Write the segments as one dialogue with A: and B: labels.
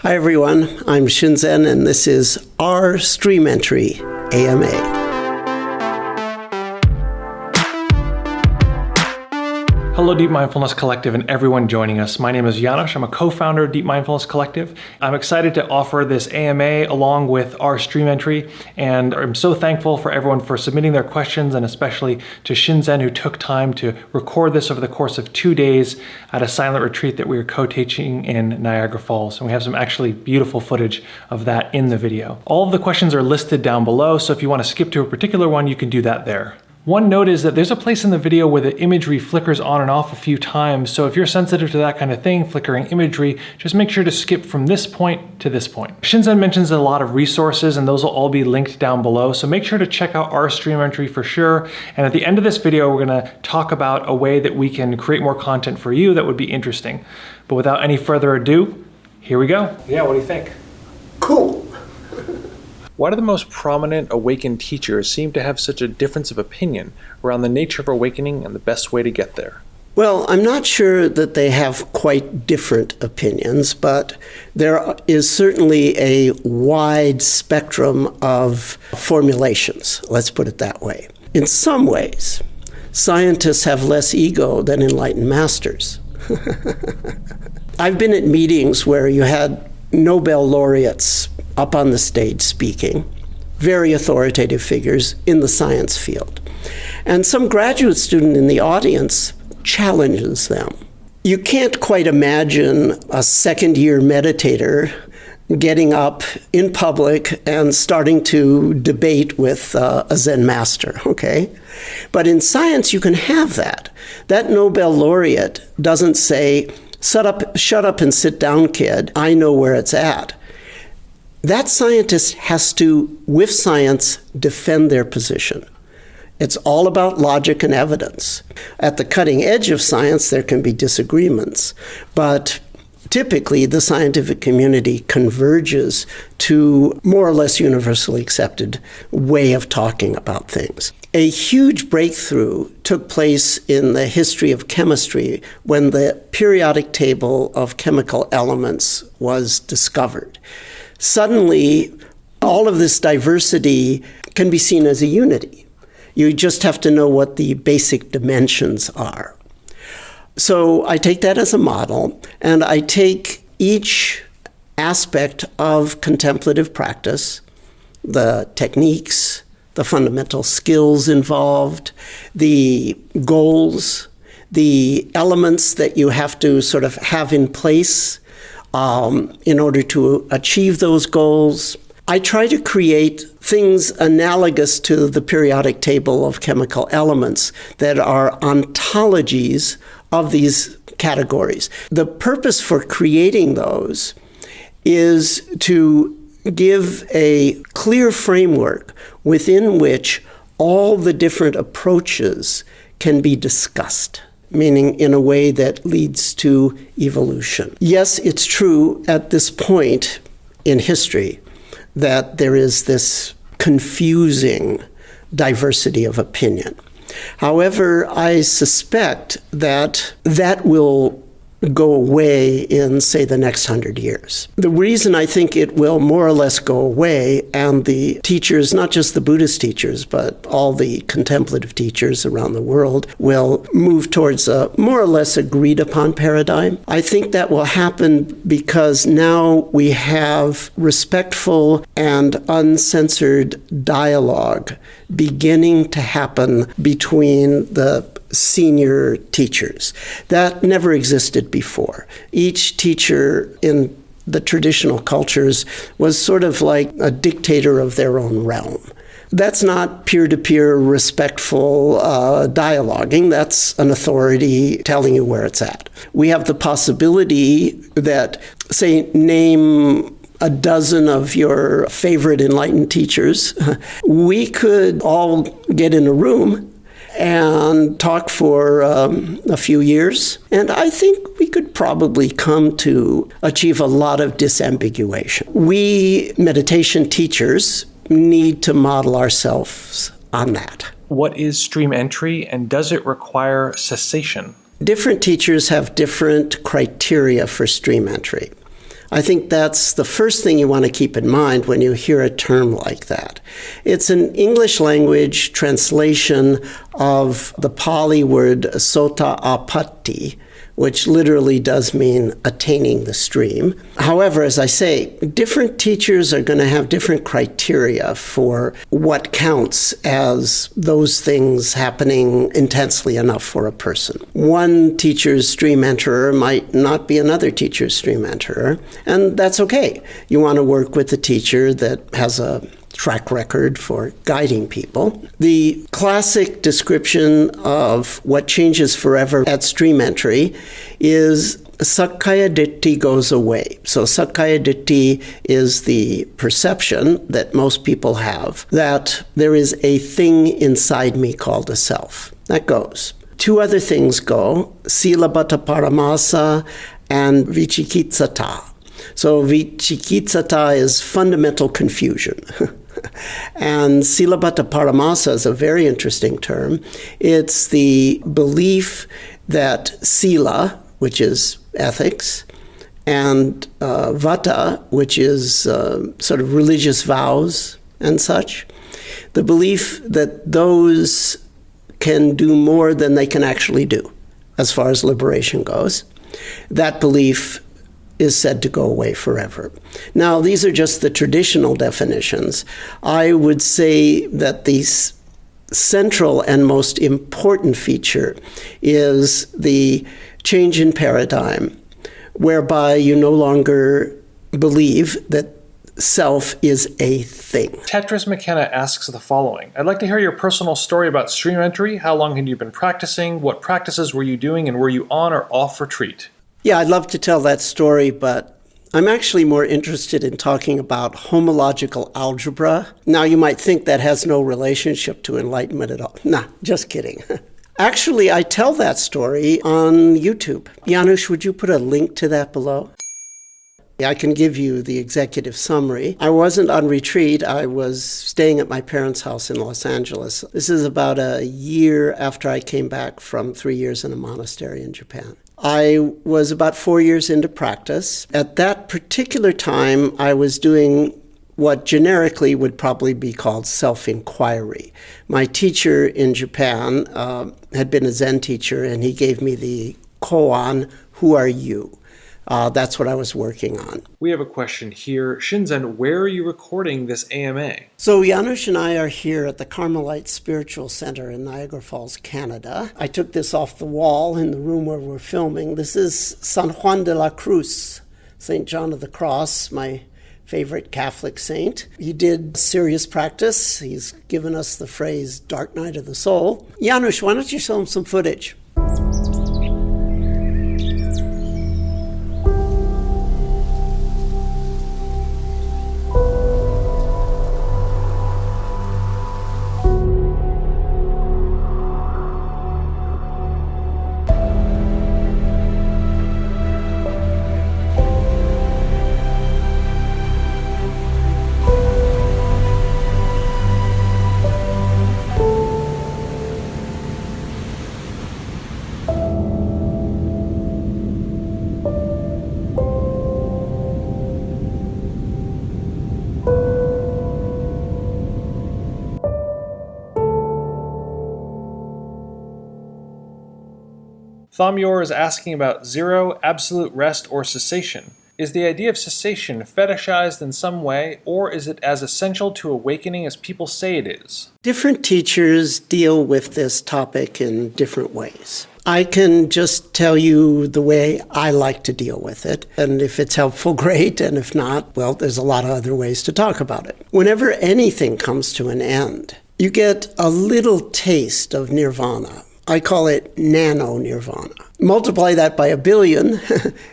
A: Hi everyone, I'm Shinzen and this is our StreamEntry AMA.
B: Hello, Deep Mindfulness Collective and everyone joining us. My name is Janos. I'm a co-founder of Deep Mindfulness Collective. I'm excited to offer this AMA along with our StreamEntry, and I'm so thankful for everyone for submitting their questions, and especially to Shinzen, who took time to record this over the course of 2 days at a silent retreat that we were co-teaching in Niagara Falls. And we have some actually beautiful footage of that in the video. All of the questions are listed down below, so if you want to skip to a particular one, you can do that there. One note is that there's a place in the video where the imagery flickers on and off a few times, so if you're sensitive to that kind of thing, flickering imagery, just make sure to skip from this point to this point. Shinzen mentions a lot of resources, and those will all be linked down below, so make sure to check out our StreamEntry for sure. And at the end of this video, we're going to talk about a way that we can create more content for you that would be interesting. But without any further ado, here we go. Yeah, what do you think?
A: Cool.
B: Why do the most prominent awakened teachers seem to have such a difference of opinion around the nature of awakening and the best way to get there?
A: Well, I'm not sure that they have quite different opinions, but there is certainly a wide spectrum of formulations, let's put it that way. In some ways, scientists have less ego than enlightened masters. I've been at meetings where you had Nobel laureates up on the stage speaking, very authoritative figures in the science field. And some graduate student in the audience challenges them. You can't quite imagine a second-year meditator getting up in public and starting to debate with a Zen master, okay? But in science, you can have that. That Nobel laureate doesn't say, shut up and sit down, kid. I know where it's at. That scientist has to, with science, defend their position. It's all about logic and evidence. At the cutting edge of science, there can be disagreements, but typically the scientific community converges to more or less universally accepted way of talking about things. A huge breakthrough took place in the history of chemistry when the periodic table of chemical elements was discovered. Suddenly, all of this diversity can be seen as a unity. You just have to know what the basic dimensions are. So I take that as a model, and I take each aspect of contemplative practice, the techniques, the fundamental skills involved, the goals, the elements that you have to sort of have in place in order to achieve those goals. I try to create things analogous to the periodic table of chemical elements that are ontologies of these categories. The purpose for creating those is to give a clear framework within which all the different approaches can be discussed, meaning in a way that leads to evolution. Yes, it's true at this point in history that there is this confusing diversity of opinion. However, I suspect that that will go away in, say, the next 100 years. The reason I think it will more or less go away, and the teachers, not just the Buddhist teachers, but all the contemplative teachers around the world, will move towards a more or less agreed upon paradigm. I think that will happen because now we have respectful and uncensored dialogue beginning to happen between the senior teachers. That never existed before. Each teacher in the traditional cultures was sort of like a dictator of their own realm. That's not peer-to-peer respectful dialoguing. That's an authority telling you where it's at. We have the possibility that, say, name a dozen of your favorite enlightened teachers. We could all get in a room and talk for a few years. And I think we could probably come to achieve a lot of disambiguation. We meditation teachers need to model ourselves on that.
B: What is StreamEntry, and does it require cessation?
A: Different teachers have different criteria for StreamEntry. I think that's the first thing you want to keep in mind when you hear a term like that. It's an English language translation of the Pali word sota apatti, which literally does mean attaining the stream. However, as I say, different teachers are going to have different criteria for what counts as those things happening intensely enough for a person. One teacher's stream enterer might not be another teacher's stream enterer, and that's okay. You want to work with a teacher that has a track record for guiding people. The classic description of what changes forever at StreamEntry is Sakkaya Ditthi goes away. So Sakkaya Ditthi is the perception that most people have that there is a thing inside me called a self. That goes. Two other things go, Silabhata Paramasa and Vichikitsata. So Vichikitsata is fundamental confusion. And Silabhata Paramasa is a very interesting term. It's the belief that sila, which is ethics, and vata, which is sort of religious vows and such, the belief that those can do more than they can actually do as far as liberation goes, that belief is said to go away forever. Now, these are just the traditional definitions. I would say that the central and most important feature is the change in paradigm, whereby you no longer believe that self is a thing.
B: Tetris McKenna asks the following. I'd like to hear your personal story about StreamEntry. How long had you been practicing? What practices were you doing? And were you on or off retreat?
A: Yeah, I'd love to tell that story, but I'm actually more interested in talking about homological algebra. Now, you might think that has no relationship to enlightenment at all. Nah, just kidding. Actually, I tell that story on YouTube. Janusz, would you put a link to that below? I can give you the executive summary. I wasn't on retreat. I was staying at my parents' house in Los Angeles. This is about a year after I came back from 3 years in a monastery in Japan. I was about 4 years into practice. At that particular time, I was doing what generically would probably be called self-inquiry. My teacher in Japan had been a Zen teacher, and he gave me the koan, "Who are you?" That's what I was working on.
B: We have a question here. Shinzen, where are you recording this AMA?
A: So Janusz and I are here at the Carmelite Spiritual Center in Niagara Falls, Canada. I took this off the wall in the room where we're filming. This is San Juan de la Cruz, St. John of the Cross, my favorite Catholic saint. He did serious practice. He's given us the phrase, dark night of the soul. Janusz, why don't you show him some footage?
B: Thomyor is asking about zero, absolute rest, or cessation. Is the idea of cessation fetishized in some way, or is it as essential to awakening as people say it is?
A: Different teachers deal with this topic in different ways. I can just tell you the way I like to deal with it. And if it's helpful, great. And if not, well, there's a lot of other ways to talk about it. Whenever anything comes to an end, you get a little taste of nirvana. I call it nano-nirvana. Multiply that by 1 billion,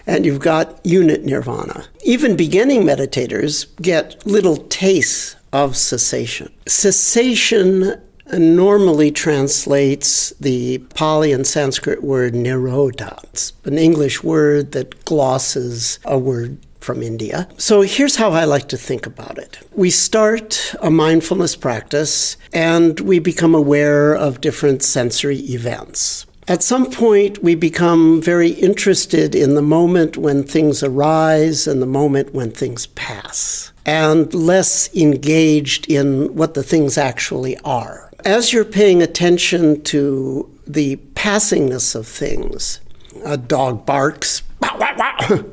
A: and you've got unit nirvana. Even beginning meditators get little tastes of cessation. Cessation normally translates the Pali and Sanskrit word nirodha. It's an English word that glosses a word from India. So here's how I like to think about it. We start a mindfulness practice and we become aware of different sensory events. At some point, we become very interested in the moment when things arise and the moment when things pass, and less engaged in what the things actually are. As you're paying attention to the passingness of things, a dog barks,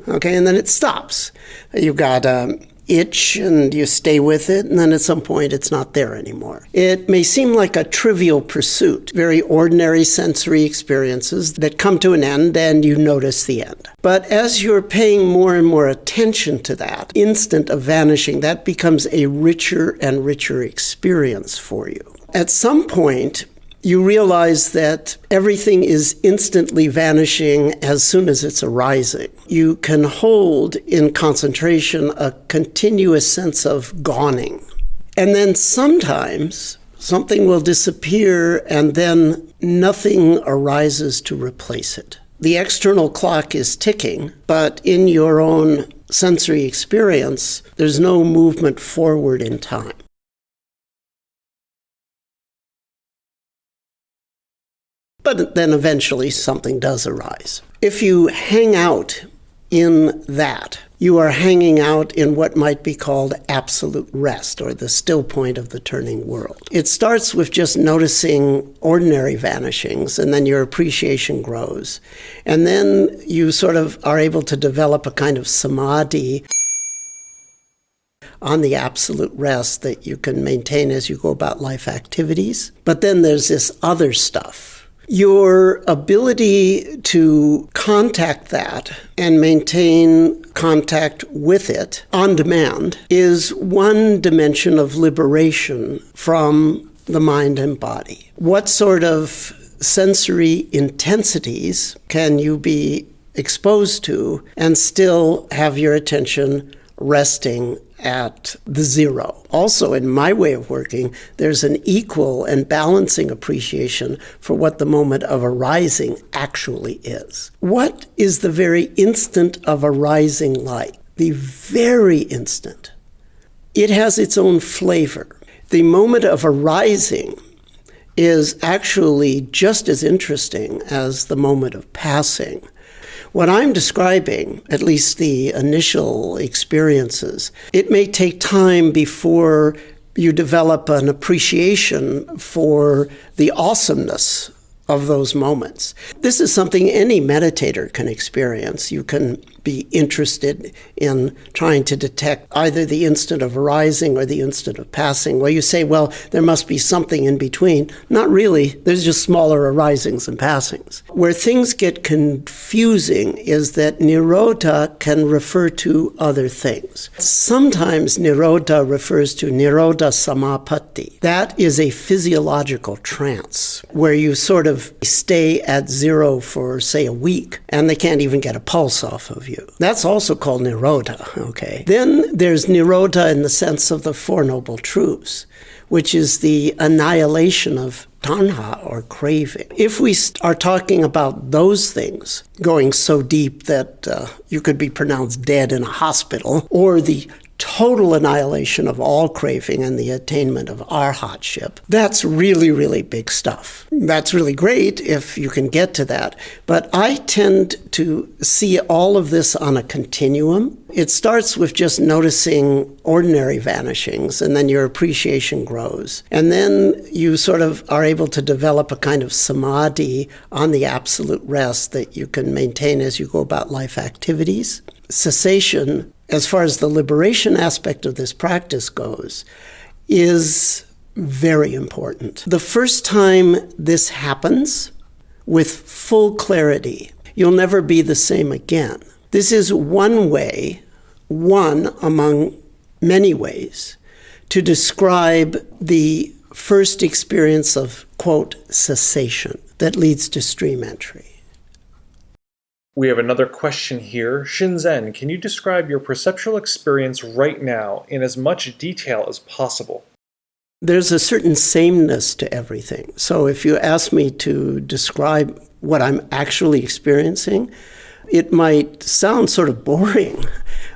A: okay, and then it stops. You've got an itch and you stay with it, and then at some point it's not there anymore. It may seem like a trivial pursuit, very ordinary sensory experiences that come to an end and you notice the end. But as you're paying more and more attention to that instant of vanishing, that becomes a richer and richer experience for you. At some point, you realize that everything is instantly vanishing as soon as it's arising. You can hold in concentration a continuous sense of gawning. And then sometimes something will disappear and then nothing arises to replace it. The external clock is ticking, but in your own sensory experience, there's no movement forward in time. But then eventually something does arise. If you hang out in that, you are hanging out in what might be called absolute rest, or the still point of the turning world. It starts with just noticing ordinary vanishings, and then your appreciation grows. And then you sort of are able to develop a kind of samadhi on the absolute rest that you can maintain as you go about life activities. But then there's this other stuff. Your ability to contact that and maintain contact with it on demand is one dimension of liberation from the mind and body. What sort of sensory intensities can you be exposed to and still have your attention resting at the zero? Also, in my way of working, there's an equal and balancing appreciation for what the moment of arising actually is. What is the very instant of arising like? The very instant. It has its own flavor. The moment of arising is actually just as interesting as the moment of passing. What I'm describing, at least the initial experiences, it may take time before you develop an appreciation for the awesomeness of those moments. This is something any meditator can experience. You can be interested in trying to detect either the instant of arising or the instant of passing, where you say, well, there must be something in between. Not really. There's just smaller arisings and passings. Where things get confusing is that nirodha can refer to other things. Sometimes nirodha refers to nirodha samapatti. That is a physiological trance where you sort of stay at zero for, say, a week, and they can't even get a pulse off of you. That's also called nirodha, okay? Then there's nirodha in the sense of the Four Noble Truths, which is the annihilation of tanha, or craving. If we are talking about those things, going so deep that you could be pronounced dead in a hospital, or the total annihilation of all craving and the attainment of arhatship, that's really, really big stuff. That's really great if you can get to that. But I tend to see all of this on a continuum. It starts with just noticing ordinary vanishings, and then your appreciation grows. And then you sort of are able to develop a kind of samadhi on the absolute rest that you can maintain as you go about life activities. Cessation, as far as the liberation aspect of this practice goes, is very important. The first time this happens with full clarity, you'll never be the same again. This is one way, one among many ways, to describe the first experience of, quote, cessation that leads to StreamEntry.
B: We have another question here. Shinzen, can you describe your perceptual experience right now in as much detail as possible?
A: There's a certain sameness to everything. So if you ask me to describe what I'm actually experiencing, it might sound sort of boring,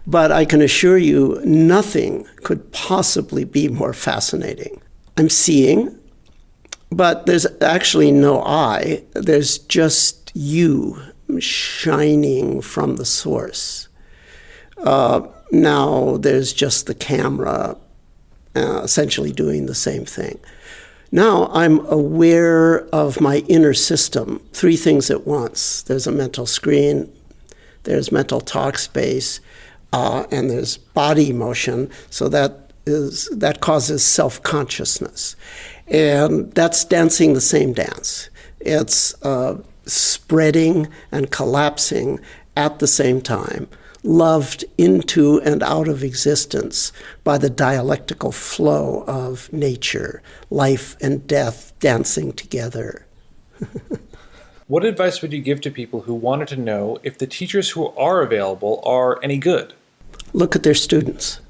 A: but I can assure you nothing could possibly be more fascinating. I'm seeing, But there's actually no I. There's just you shining from the source. Now there's just the camera essentially doing the same thing. Now I'm aware of my inner system, three things at once. There's a mental screen, there's mental talk space, and there's body motion. So that causes self-consciousness. And that's dancing the same dance. It's spreading and collapsing at the same time, loved into and out of existence by the dialectical flow of nature, life and death dancing together.
B: What advice would you give to people who wanted to know if the teachers who are available are any good?
A: Look at their students.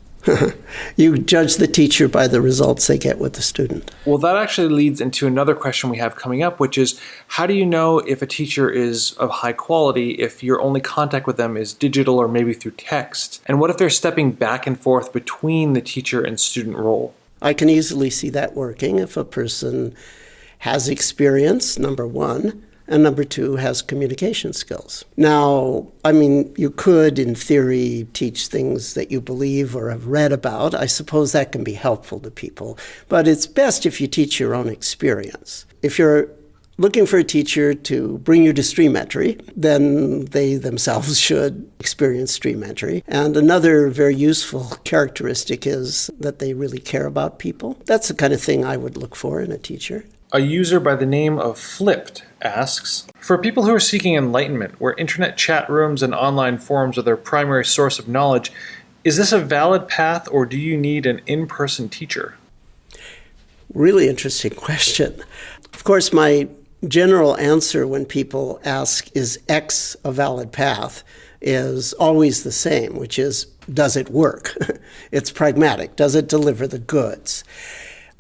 A: You judge the teacher by the results they get with the student.
B: Well, that actually leads into another question we have coming up, which is, how do you know if a teacher is of high quality if your only contact with them is digital or maybe through text? And what if they're stepping back and forth between the teacher and student role?
A: I can easily see that working if a person has experience, number one, and number two, has communication skills. Now, I mean, you could, in theory, teach things that you believe or have read about. I suppose that can be helpful to people. But it's best if you teach your own experience. If you're looking for a teacher to bring you to StreamEntry, then they themselves should experience StreamEntry. And another very useful characteristic is that they really care about people. That's the kind of thing I would look for in a teacher.
B: A user by the name of Flipped asks, for people who are seeking enlightenment, where internet chat rooms and online forums are their primary source of knowledge, is this a valid path or do you need an in-person teacher?
A: Really interesting question. Of course, my general answer when people ask, is X a valid path, is always the same, which is, does it work? It's pragmatic. Does it deliver the goods?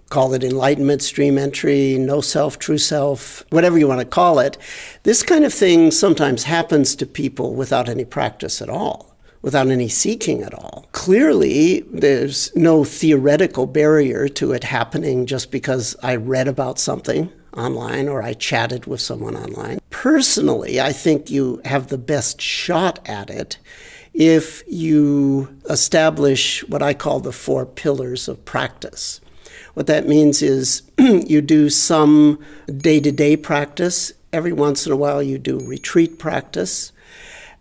A: Call it enlightenment, StreamEntry, no self, true self, whatever you want to call it. This kind of thing sometimes happens to people without any practice at all, without any seeking at all. Clearly, there's no theoretical barrier to it happening just because I read about something online or I chatted with someone online. Personally, I think you have the best shot at it if you establish what I call the 4 pillars of practice. What that means is you do some day-to-day practice. Every once in a while you do retreat practice.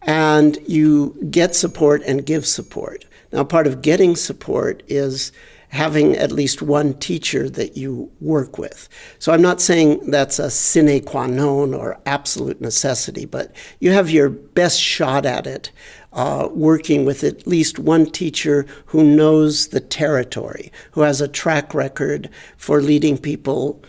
A: And you get support and give support. Now, part of getting support is having at least one teacher that you work with. So I'm not saying that's a sine qua non or absolute necessity, but you have your best shot at it working with at least one teacher who knows the territory, who has a track record for leading people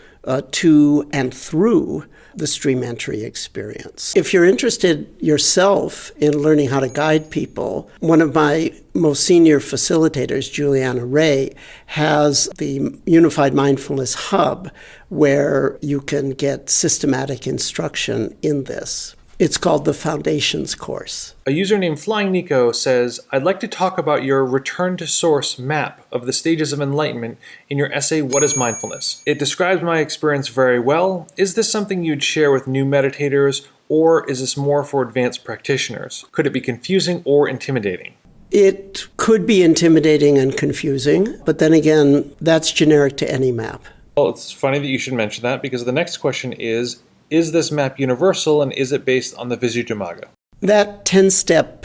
A: to and through the StreamEntry experience. If you're interested yourself in learning how to guide people, one of my most senior facilitators, Juliana Ray, has the Unified Mindfulness Hub where you can get systematic instruction in this. It's called the Foundations course.
B: A user named Flying Nico says, I'd like to talk about your return to source map of the stages of enlightenment in your essay, What is Mindfulness? It describes my experience very well. Is this something you'd share with new meditators, or is this more for advanced practitioners? Could it be confusing or intimidating?
A: It could be intimidating and confusing, but then again, that's generic to any map.
B: Well, it's funny that you should mention that because the next question is this map universal and is it based on the Visuddhimagga?
A: That 10-step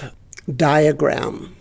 A: diagram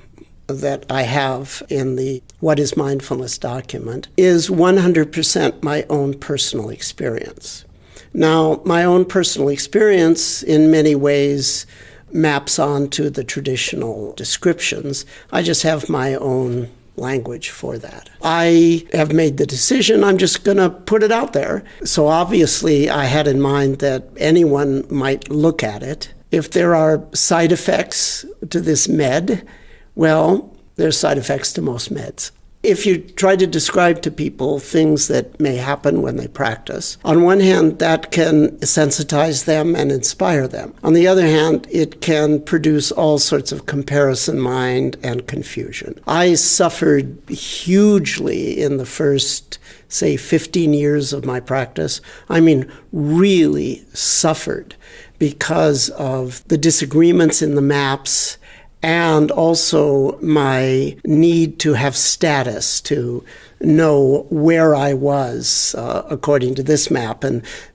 A: that I have in the What is Mindfulness document is 100% my own personal experience. Now, my own personal experience in many ways maps onto the traditional descriptions. I just have my own language for that. I have made the decision, I'm just going to put it out there. So obviously I had in mind that anyone might look at it. If there are side effects to this med, well, there's side effects to most meds. If you try to describe to people things that may happen when they practice, on one hand, that can sensitize them and inspire them. On the other hand, it can produce all sorts of comparison mind and confusion. I suffered hugely in the first, say, 15 years of my practice. I mean, really suffered because of the disagreements in the maps and also my need to have status, to know where I was according to this map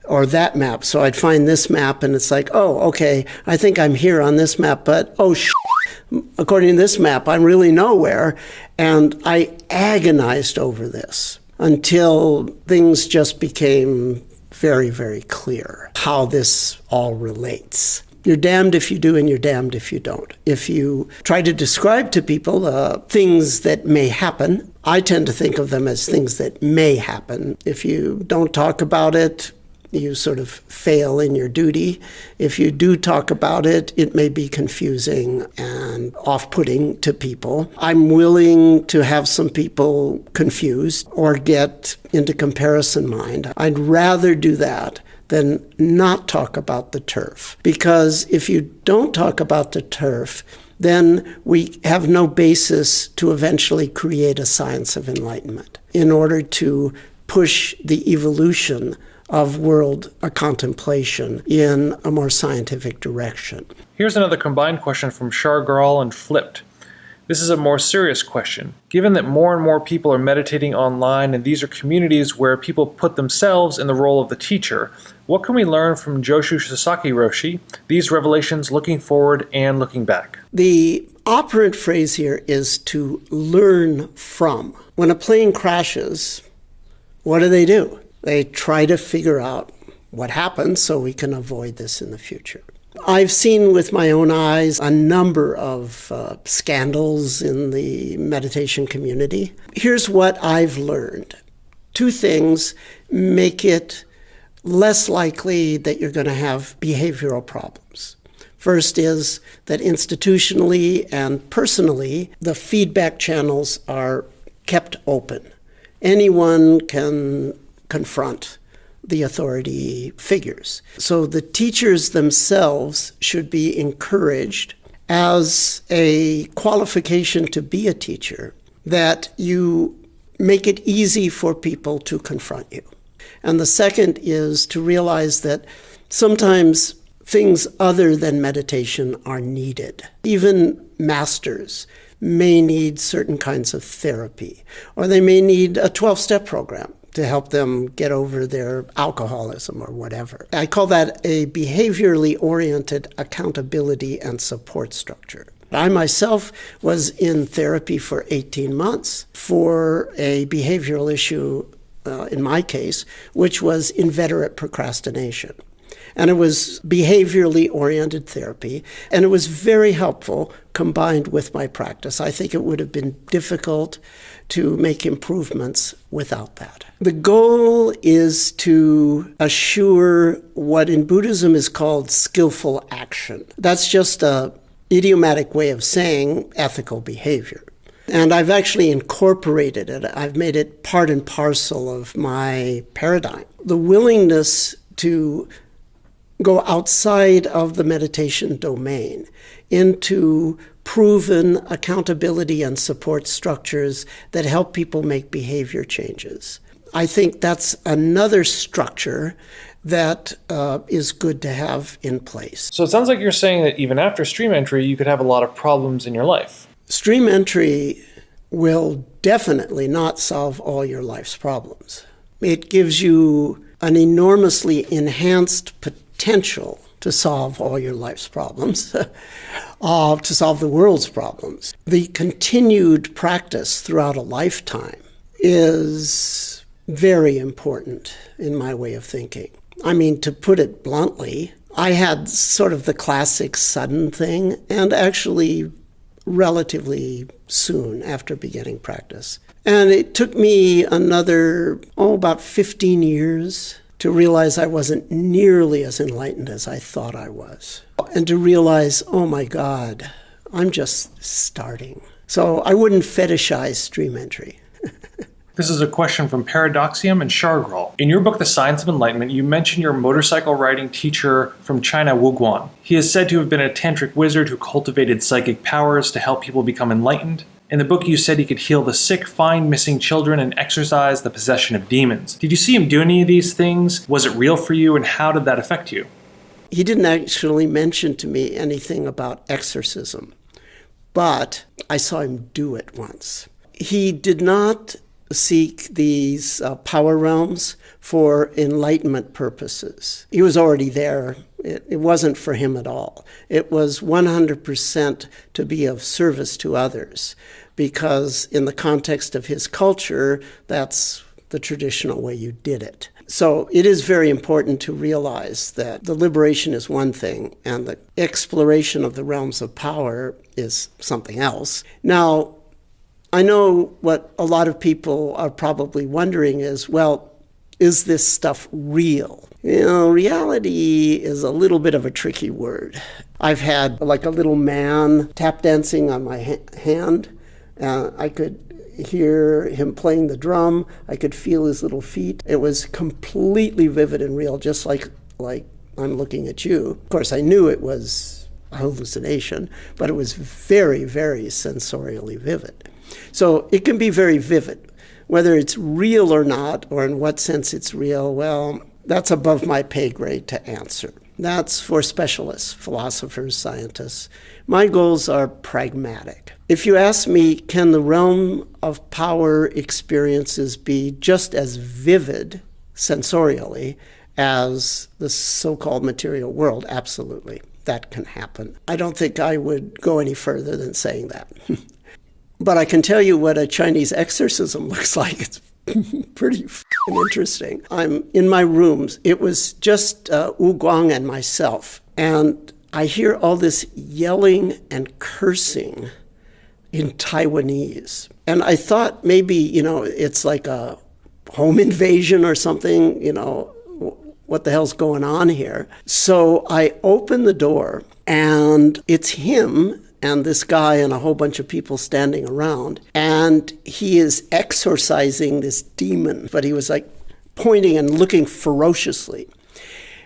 A: or that map. So I'd find this map and it's like, oh, okay, I think I'm here on this map, but according to this map, I'm really nowhere. And I agonized over this until things just became very, very clear how this all relates. You're damned if you do and you're damned if you don't. If you try to describe to people things that may happen, I tend to think of them as things that may happen. If you don't talk about it, you sort of fail in your duty. If you do talk about it, it may be confusing and off-putting to people. I'm willing to have some people confused or get into comparison mind. I'd rather do that than not talk about the turf. Because if you don't talk about the turf, then we have no basis to eventually create a science of enlightenment in order to push the evolution of world contemplation in a more scientific direction.
B: Here's another combined question from Shargral and Flipped. This is a more serious question. Given that more and more people are meditating online and these are communities where people put themselves in the role of the teacher, what can we learn from Joshu Sasaki Roshi, these revelations looking forward and looking back?
A: The operant phrase here is to learn from. When a plane crashes, what do? They try to figure out what happened so we can avoid this in the future. I've seen with my own eyes a number of scandals in the meditation community. Here's what I've learned. Two things make it less likely that you're going to have behavioral problems. First is that institutionally and personally, the feedback channels are kept open. Anyone can confront the authority figures. So the teachers themselves should be encouraged as a qualification to be a teacher, that you make it easy for people to confront you. And the second is to realize that sometimes things other than meditation are needed. Even masters may need certain kinds of therapy, or they may need a 12-step program to help them get over their alcoholism or whatever. I call that a behaviorally oriented accountability and support structure. I myself was in therapy for 18 months for a behavioral issue, in my case, which was inveterate procrastination. And it was behaviorally oriented therapy, and it was very helpful combined with my practice. I think it would have been difficult to make improvements without that. The goal is to assure what in Buddhism is called skillful action. That's just an idiomatic way of saying ethical behavior. And I've actually incorporated it. I've made it part and parcel of my paradigm. The willingness to go outside of the meditation domain into proven accountability and support structures that help people make behavior changes. I think that's another structure that is good to have in place.
B: So it sounds like you're saying that even after StreamEntry, you could have a lot of problems in your life.
A: StreamEntry will definitely not solve all your life's problems. It gives you an enormously enhanced potential to solve all your life's problems, to solve the world's problems. The continued practice throughout a lifetime is very important in my way of thinking. I mean, to put it bluntly, I had sort of the classic sudden thing, and actually relatively soon after beginning practice. And it took me another, about 15 years to realize I wasn't nearly as enlightened as I thought I was. And to realize, oh my God, I'm just starting. So I wouldn't fetishize StreamEntry.
B: This is a question from Paradoxium and Shargral. In your book, The Science of Enlightenment, you mention your motorcycle riding teacher from China, Wu Guan. He is said to have been a tantric wizard who cultivated psychic powers to help people become enlightened. In the book, you said he could heal the sick, find missing children, and exorcise the possession of demons. Did you see him do any of these things? Was it real for you, and how did that affect you?
A: He didn't actually mention to me anything about exorcism, but I saw him do it once. He did not seek these power realms for enlightenment purposes. He was already there. It wasn't for him at all. It was 100% to be of service to others, because in the context of his culture, that's the traditional way you did it. So it is very important to realize that the liberation is one thing and the exploration of the realms of power is something else. Now, I know what a lot of people are probably wondering is, well, is this stuff real? Reality is a little bit of a tricky word. I've had like a little man tap dancing on my hand. I could hear him playing the drum. I could feel his little feet. It was completely vivid and real, just like I'm looking at you. Of course, I knew it was a hallucination, but it was very, very sensorially vivid. So it can be very vivid. Whether it's real or not, or in what sense it's real, well, that's above my pay grade to answer. That's for specialists, philosophers, scientists. My goals are pragmatic. If you ask me, can the realm of power experiences be just as vivid sensorially as the so-called material world? Absolutely. That can happen. I don't think I would go any further than saying that. But I can tell you what a Chinese exorcism looks like. It's pretty interesting. I'm in my rooms. It was just Wu Guang and myself. And I hear all this yelling and cursing in Taiwanese. And I thought maybe, it's like a home invasion or something, what the hell's going on here? So I open the door and it's him and this guy and a whole bunch of people standing around. And he is exorcising this demon, but he was like pointing and looking ferociously.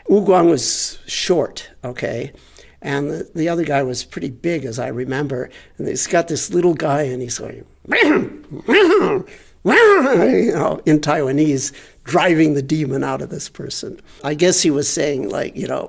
A: Wu Guang was short, okay? And the other guy was pretty big, as I remember. And he's got this little guy, and he's going, in Taiwanese, driving the demon out of this person. I guess he was saying,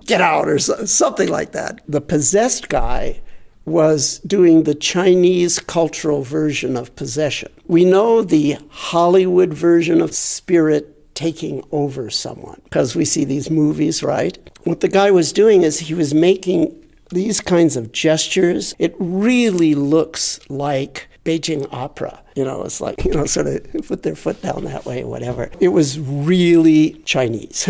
A: get out, or something like that. The possessed guy was doing the Chinese cultural version of possession. We know the Hollywood version of spirit taking over someone, because we see these movies, right? What the guy was doing is he was making these kinds of gestures. It really looks like Beijing opera. It's like, sort of put their foot down that way or whatever. It was really Chinese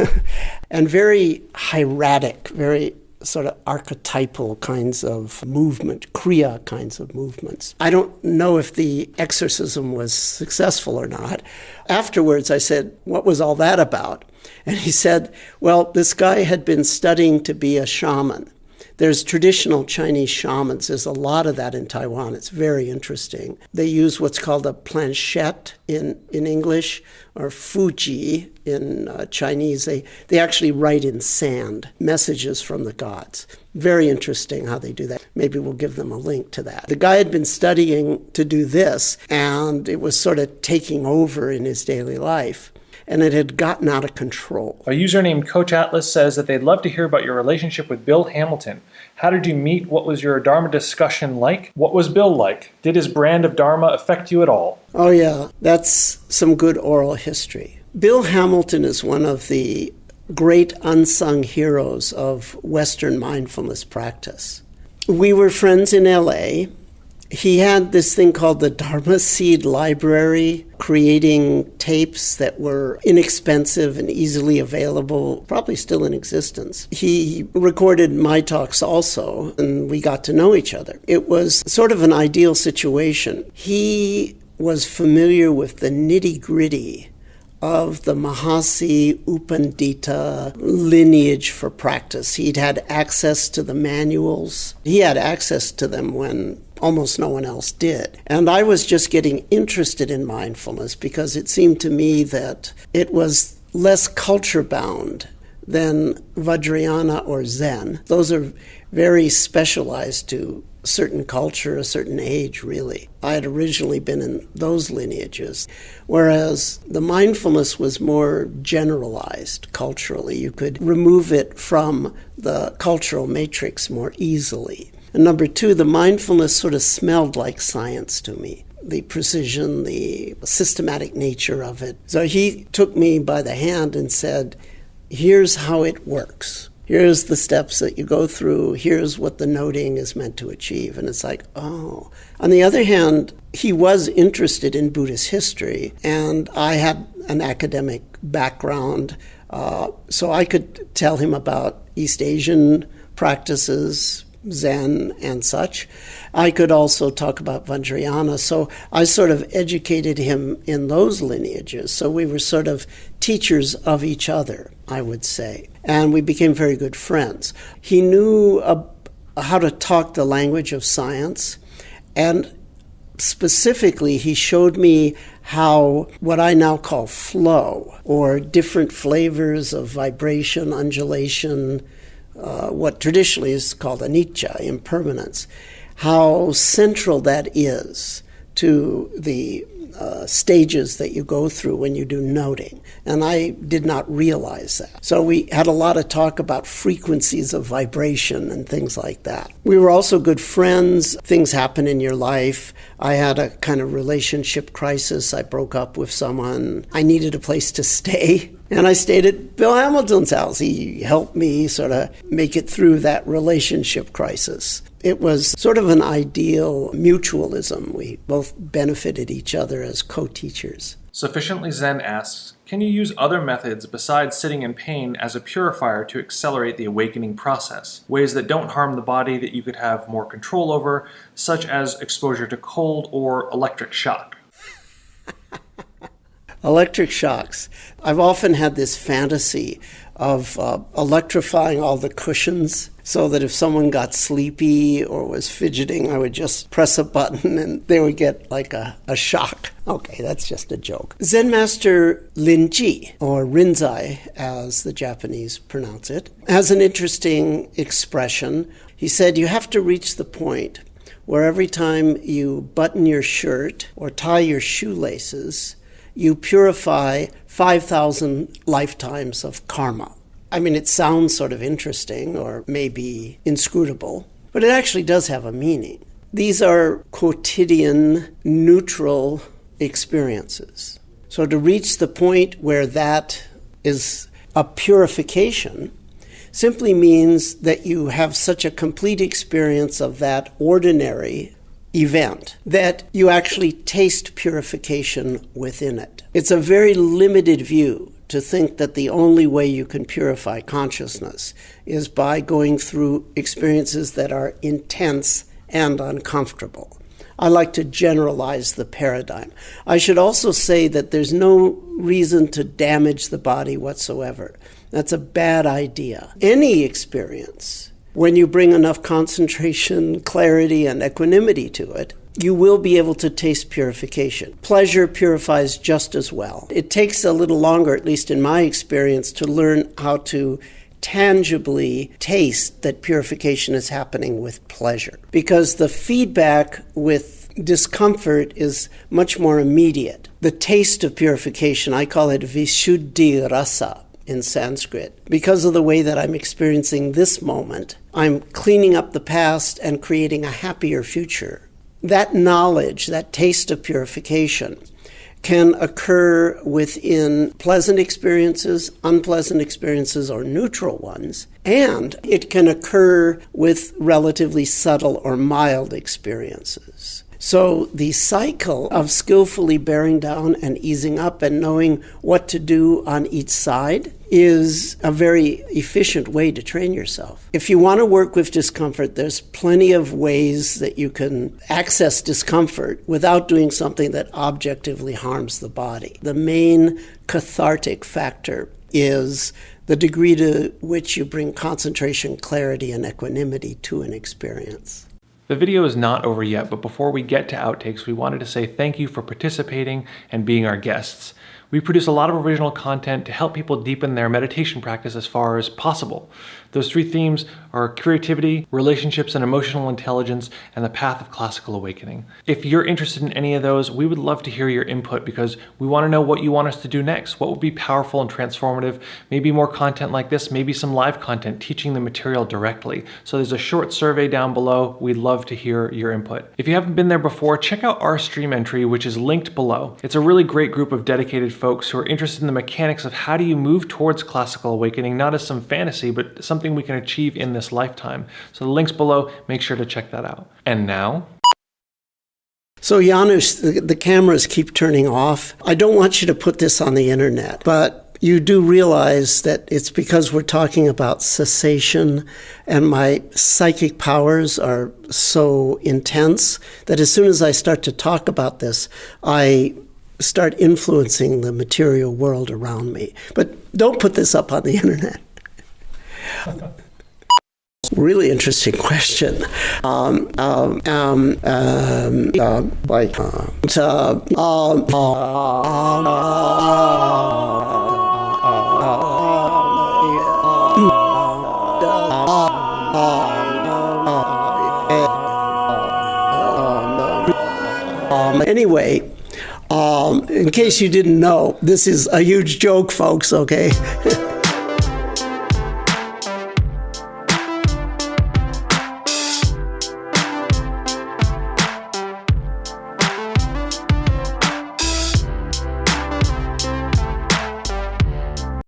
A: and very hieratic, very sort of archetypal kinds of movement, Kriya kinds of movements. I don't know if the exorcism was successful or not. Afterwards, I said, what was all that about? And he said, well, this guy had been studying to be a shaman. There's traditional Chinese shamans. There's a lot of that in Taiwan. It's very interesting. They use what's called a planchette in English, or fuji in Chinese. They actually write in sand messages from the gods. Very interesting how they do that. Maybe we'll give them a link to that. The guy had been studying to do this, and it was sort of taking over in his daily life. And it had gotten out of control.
B: A user named Coach Atlas says that they'd love to hear about your relationship with Bill Hamilton. How did you meet? What was your Dharma discussion like? What was Bill like? Did his brand of Dharma affect you at all?
A: Oh yeah, that's some good oral history. Bill Hamilton is one of the great unsung heroes of Western mindfulness practice. We were friends in LA. He had this thing called the Dharma Seed Library, creating tapes that were inexpensive and easily available, probably still in existence. He recorded my talks also, and we got to know each other. It was sort of an ideal situation. He was familiar with the nitty-gritty of the Mahasi Upandita lineage for practice. He'd had access to the manuals. He had access to them when almost no one else did. And I was just getting interested in mindfulness because it seemed to me that it was less culture-bound than Vajrayana or Zen. Those are very specialized to a certain culture, a certain age, really. I had originally been in those lineages, whereas the mindfulness was more generalized culturally. You could remove it from the cultural matrix more easily. And number two, the mindfulness sort of smelled like science to me. The precision, the systematic nature of it. So he took me by the hand and said, here's how it works. Here's the steps that you go through. Here's what the noting is meant to achieve. And it's like, oh. On the other hand, he was interested in Buddhist history, and I had an academic background, so I could tell him about East Asian practices, Zen and such. I could also talk about Vajrayana. So I sort of educated him in those lineages. So we were sort of teachers of each other, I would say. And we became very good friends. He knew how to talk the language of science. And specifically, he showed me how what I now call flow, or different flavors of vibration, undulation, what traditionally is called anicca, impermanence, how central that is to the stages that you go through when you do noting. And I did not realize that. So we had a lot of talk about frequencies of vibration and things like that. We were also good friends. Things happen in your life. I had a kind of relationship crisis. I broke up with someone. I needed a place to stay. And I stayed at Bill Hamilton's house. He helped me sort of make it through that relationship crisis. It was sort of an ideal mutualism. We both benefited each other as co-teachers.
B: Sufficiently Zen asks, can you use other methods besides sitting in pain as a purifier to accelerate the awakening process? Ways that don't harm the body that you could have more control over, such as exposure to cold or electric shock?
A: Electric shocks. I've often had this fantasy of electrifying all the cushions so that if someone got sleepy or was fidgeting, I would just press a button and they would get like a shock. Okay, that's just a joke. Zen Master Rinji, or Rinzai as the Japanese pronounce it, has an interesting expression. He said you have to reach the point where every time you button your shirt or tie your shoelaces, you purify 5,000 lifetimes of karma. I mean, it sounds sort of interesting or maybe inscrutable, but it actually does have a meaning. These are quotidian, neutral experiences. So to reach the point where that is a purification simply means that you have such a complete experience of that ordinary event that you actually taste purification within it. It's a very limited view to think that the only way you can purify consciousness is by going through experiences that are intense and uncomfortable. I like to generalize the paradigm. I should also say that there's no reason to damage the body whatsoever. That's a bad idea. Any experience, when you bring enough concentration, clarity, and equanimity to it, you will be able to taste purification. Pleasure purifies just as well. It takes a little longer, at least in my experience, to learn how to tangibly taste that purification is happening with pleasure. Because the feedback with discomfort is much more immediate. The taste of purification, I call it Vishuddhi Rasa in Sanskrit. Because of the way that I'm experiencing this moment, I'm cleaning up the past and creating a happier future. That knowledge, that taste of purification, can occur within pleasant experiences, unpleasant experiences, or neutral ones, and it can occur with relatively subtle or mild experiences. So the cycle of skillfully bearing down and easing up and knowing what to do on each side is a very efficient way to train yourself. If you want to work with discomfort, there's plenty of ways that you can access discomfort without doing something that objectively harms the body. The main cathartic factor is the degree to which you bring concentration, clarity, and equanimity to an experience.
B: The video is not over yet, but before we get to outtakes, we wanted to say thank you for participating and being our guests. We produce a lot of original content to help people deepen their meditation practice as far as possible. Those three themes are creativity, relationships and emotional intelligence, and the path of classical awakening. If you're interested in any of those, we would love to hear your input because we want to know what you want us to do next. What would be powerful and transformative? Maybe more content like this, maybe some live content teaching the material directly. So there's a short survey down below. We'd love to hear your input. If you haven't been there before, check out our StreamEntry, which is linked below. It's a really great group of dedicated folks who are interested in the mechanics of how do you move towards classical awakening, not as some fantasy, but something we can achieve in this lifetime. So the link's below, make sure to check that out. And now?
A: So Janusz, the cameras keep turning off. I don't want you to put this on the internet, but you do realize that it's because we're talking about cessation and my psychic powers are so intense that as soon as I start to talk about this, I start influencing the material world around me. But don't put this up on the internet. Really interesting question. Anyway, in case you didn't know, this is a huge joke, folks, okay?